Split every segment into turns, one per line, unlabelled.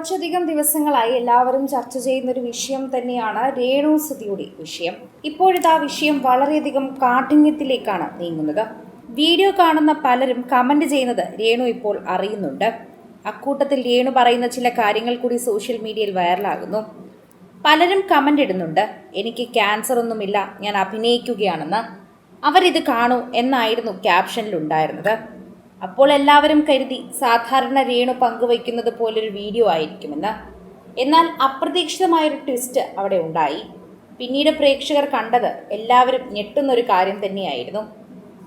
കുറച്ചധികം ദിവസങ്ങളായി എല്ലാവരും ചർച്ച ചെയ്യുന്ന ഒരു വിഷയം തന്നെയാണ് രേണു സുധിയുടെ വിഷയം. ഇപ്പോഴത്തെ ആ വിഷയം വളരെയധികം കാഠിന്യത്തിലേക്കാണ് നീങ്ങുന്നത്. വീഡിയോ കാണുന്ന പലരും കമന്റ് ചെയ്യുന്നത് രേണു ഇപ്പോൾ അറിയുന്നുണ്ട്. അക്കൂട്ടത്തിൽ രേണു പറയുന്ന ചില കാര്യങ്ങൾ കൂടി സോഷ്യൽ മീഡിയയിൽ വൈറലാകുന്നു. പലരും കമന്റ് ഇടുന്നുണ്ട്, എനിക്ക് ക്യാൻസർ ഒന്നുമില്ല, ഞാൻ അഭിനയിക്കുകയാണെന്ന്. അവരിത് കാണൂ എന്നായിരുന്നു ക്യാപ്ഷനിലുണ്ടായിരുന്നത്. അപ്പോൾ എല്ലാവരും കരുതി സാധാരണ രേണു പങ്കുവയ്ക്കുന്നത് പോലൊരു വീഡിയോ ആയിരിക്കുമെന്ന്. എന്നാൽ അപ്രതീക്ഷിതമായൊരു ട്വിസ്റ്റ് അവിടെ ഉണ്ടായി. പിന്നീട് പ്രേക്ഷകർ കണ്ടത് എല്ലാവരും ഞെട്ടുന്നൊരു കാര്യം തന്നെയായിരുന്നു.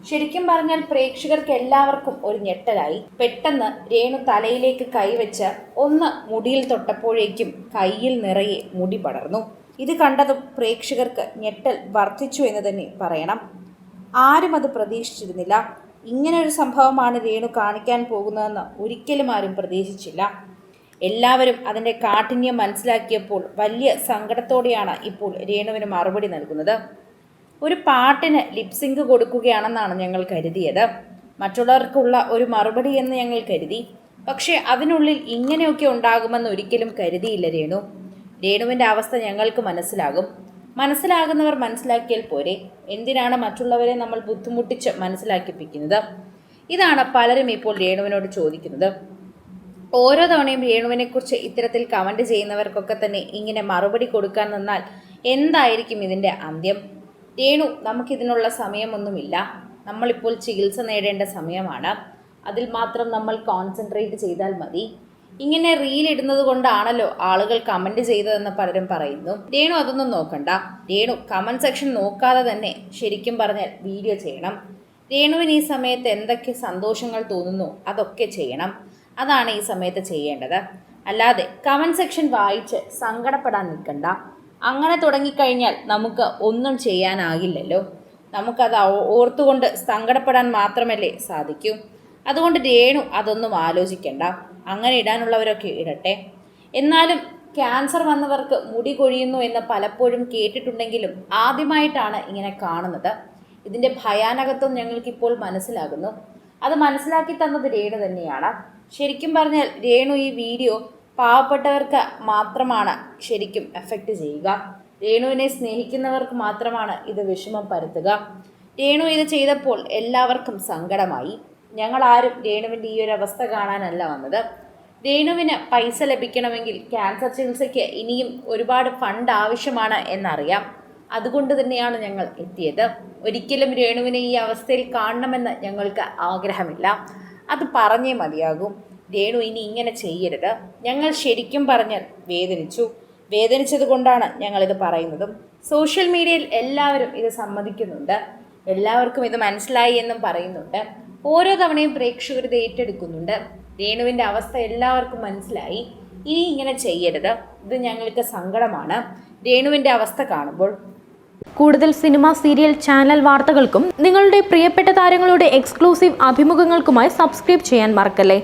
ശരിക്കും പറഞ്ഞാൽ പ്രേക്ഷകർക്ക് എല്ലാവർക്കും ഒരു ഞെട്ടലായി. പെട്ടെന്ന് രേണു തലയിലേക്ക് കൈവച്ച് ഒന്ന് മുടിയിൽ തൊട്ടപ്പോഴേക്കും കയ്യിൽ നിറയെ മുടി പടർന്നു. ഇത് കണ്ടതും പ്രേക്ഷകർക്ക് ഞെട്ടൽ വർദ്ധിച്ചു എന്ന് തന്നെ പറയണം. ആരും അത് പ്രതീക്ഷിച്ചിരുന്നില്ല. ഇങ്ങനൊരു സംഭവമാണ് രേണു കാണിക്കാൻ പോകുന്നതെന്ന് ഒരിക്കലും ആരും പ്രതീക്ഷിച്ചില്ല. എല്ലാവരും അതിൻ്റെ കാഠിന്യം മനസ്സിലാക്കിയപ്പോൾ വലിയ സങ്കടത്തോടെയാണ് ഇപ്പോൾ രേണുവിന് മറുപടി നൽകുന്നത്. ഒരു പാട്ടിന് ലിപ്സിങ്ക് കൊടുക്കുകയാണെന്നാണ് ഞങ്ങൾ കരുതിയത്. മറ്റുള്ളവർക്കുള്ള ഒരു മറുപടി എന്ന് ഞങ്ങൾ കരുതി. പക്ഷേ അതിനുള്ളിൽ ഇങ്ങനെയൊക്കെ ഉണ്ടാകുമെന്ന് ഒരിക്കലും കരുതിയില്ല രേണു. രേണുവിൻ്റെ അവസ്ഥ ഞങ്ങൾക്ക് മനസ്സിലാകും. മനസ്സിലാകുന്നവർ മനസ്സിലാക്കിയാൽ പോരെ, എന്തിനാണ് മറ്റുള്ളവരെ നമ്മൾ ബുദ്ധിമുട്ടിച്ച് മനസ്സിലാക്കിപ്പിക്കുന്നത്? ഇതാണ് പലരും ഇപ്പോൾ രേണുവിനോട് ചോദിക്കുന്നത്. ഓരോ തവണയും രേണുവിനെക്കുറിച്ച് ഇത്തരത്തിൽ കമൻറ്റ് ചെയ്യുന്നവർക്കൊക്കെ തന്നെ ഇങ്ങനെ മറുപടി കൊടുക്കാൻ നിന്നാൽ എന്തായിരിക്കും ഇതിൻ്റെ അന്ത്യം? രേണു, നമുക്കിതിനുള്ള സമയമൊന്നുമില്ല. നമ്മളിപ്പോൾ ചികിത്സ നേടേണ്ട സമയമാണ്. അതിൽ മാത്രം നമ്മൾ കോൺസെൻട്രേറ്റ് ചെയ്താൽ മതി. ഇങ്ങനെ റീൽ ഇടുന്നത് കൊണ്ടാണല്ലോ ആളുകൾ കമൻറ്റ് ചെയ്തതെന്ന് പലരും പറയുന്നു. രേണു അതൊന്നും നോക്കണ്ട. രേണു കമൻറ്റ് സെക്ഷൻ നോക്കാതെ തന്നെ ശരിക്കും പറഞ്ഞാൽ വീഡിയോ ചെയ്യണം. രേണുവിന് ഈ സമയത്ത് എന്തൊക്കെ സന്തോഷങ്ങൾ തോന്നുന്നു അതൊക്കെ ചെയ്യണം. അതാണ് ഈ സമയത്ത് ചെയ്യേണ്ടത്. അല്ലാതെ കമൻറ്റ് സെക്ഷൻ വായിച്ച് സങ്കടപ്പെടാൻ നിൽക്കണ്ട. അങ്ങനെ തുടങ്ങിക്കഴിഞ്ഞാൽ നമുക്ക് ഒന്നും ചെയ്യാനാകില്ലല്ലോ. നമുക്കത് ഓർത്തുകൊണ്ട് സങ്കടപ്പെടാൻ മാത്രമല്ലേ സാധിക്കൂ. അതുകൊണ്ട് രേണു അതൊന്നും ആലോചിക്കണ്ട. അങ്ങനെ ഇടാനുള്ളവരൊക്കെ ഇടട്ടെ. എന്നാലും ക്യാൻസർ വന്നവർക്ക് മുടി കൊഴിയുന്നു എന്ന് പലപ്പോഴും കേട്ടിട്ടുണ്ടെങ്കിലും ആദ്യമായിട്ടാണ് ഇങ്ങനെ കാണുന്നത്. ഇതിൻ്റെ ഭയാനകത്വം ഞങ്ങൾക്കിപ്പോൾ മനസ്സിലാകുന്നു. അത് മനസ്സിലാക്കി തന്നത് രേണു തന്നെയാണ്. ശരിക്കും പറഞ്ഞാൽ രേണു ഈ വീഡിയോ പാവപ്പെട്ടവർക്ക് മാത്രമാണ് ശരിക്കും എഫക്റ്റ് ചെയ്യുക. രേണുവിനെ സ്നേഹിക്കുന്നവർക്ക് മാത്രമാണ് ഇത് വിഷമം പരത്തുക. രേണു ഇത് ചെയ്തപ്പോൾ എല്ലാവർക്കും സങ്കടമായി. ഞങ്ങളാരും രേണുവിൻ്റെ ഈ ഒരു അവസ്ഥ കാണാനല്ല വന്നത്. രേണുവിന് പൈസ ലഭിക്കണമെങ്കിൽ ക്യാൻസർ ചികിത്സയ്ക്ക് ഇനിയും ഒരുപാട് ഫണ്ട് ആവശ്യമാണ് എന്നറിയാം. അതുകൊണ്ട് തന്നെയാണ് ഞങ്ങൾ എത്തിയത്. ഒരിക്കലും രേണുവിനെ ഈ അവസ്ഥയിൽ കാണണമെന്ന് ഞങ്ങൾക്ക് ആഗ്രഹമില്ല. അത് പറഞ്ഞേ മതിയാകും. രേണു ഇനി ഇങ്ങനെ ചെയ്യരുത്. ഞങ്ങൾ ശരിക്കും പറഞ്ഞാൽ വേദനിച്ചത് കൊണ്ടാണ് ഞങ്ങളിത് പറയുന്നതും. സോഷ്യൽ മീഡിയയിൽ എല്ലാവരും ഇത് സമ്മതിക്കുന്നുണ്ട്. എല്ലാവർക്കും ഇത് മനസ്സിലായി എന്നും പറയുന്നുണ്ട്. ഓരോ തവണയും പ്രേക്ഷകർ ഇത് ഏറ്റെടുക്കുന്നുണ്ട്. രേണുവിൻ്റെ അവസ്ഥ എല്ലാവർക്കും മനസ്സിലായി. ഇനി ഇങ്ങനെ ചെയ്യരുത്. ഇത് ഞങ്ങൾക്ക് സങ്കടമാണ് രേണുവിൻ്റെ അവസ്ഥ കാണുമ്പോൾ.
കൂടുതൽ സിനിമ, സീരിയൽ, ചാനൽ വാർത്തകൾക്കും നിങ്ങളുടെ പ്രിയപ്പെട്ട താരങ്ങളുടെ എക്സ്ക്ലൂസീവ് അഭിമുഖങ്ങൾക്കുമായി സബ്സ്ക്രൈബ് ചെയ്യാൻ മറക്കല്ലേ.